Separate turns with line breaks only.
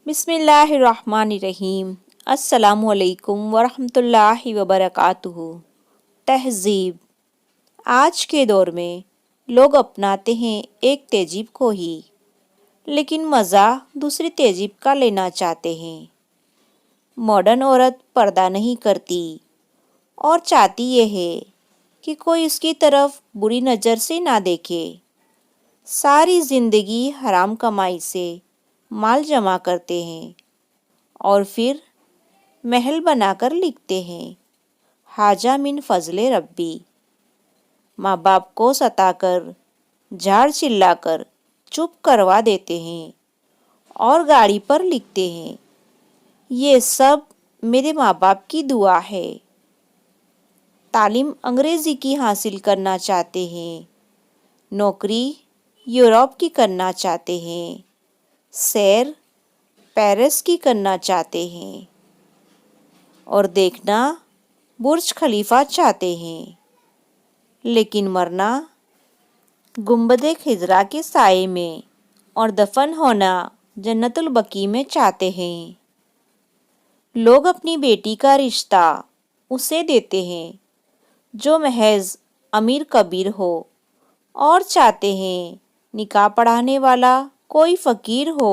بسم اللہ الرحمن الرحیم۔ السلام علیکم ورحمۃ اللہ وبرکاتہ۔ تہذیب۔ آج کے دور میں لوگ اپناتے ہیں ایک تہذیب کو ہی، لیکن مزہ دوسری تہذیب کا لینا چاہتے ہیں۔ ماڈرن عورت پردہ نہیں کرتی اور چاہتی یہ ہے کہ کوئی اس کی طرف بری نظر سے نہ دیکھے۔ ساری زندگی حرام کمائی سے مال جمع کرتے ہیں اور پھر محل بنا کر لکھتے ہیں حاجہ من فضل ربی۔ ماں باپ کو ستا کر، جھاڑ چلا کر چپ کروا دیتے ہیں اور گاڑی پر لکھتے ہیں یہ سب میرے ماں باپ کی دعا ہے۔ تعلیم انگریزی کی حاصل کرنا چاہتے ہیں، نوکری یورپ کی کرنا چاہتے ہیں، سیر پیرس کی کرنا چاہتے ہیں اور دیکھنا برج خلیفہ چاہتے ہیں، لیکن مرنا گنبد خضرا کے سائے میں اور دفن ہونا جنت البقیع میں چاہتے ہیں۔ لوگ اپنی بیٹی کا رشتہ اسے دیتے ہیں جو محض امیر کبیر ہو اور چاہتے ہیں نکاح پڑھانے والا کوئی فقیر ہو۔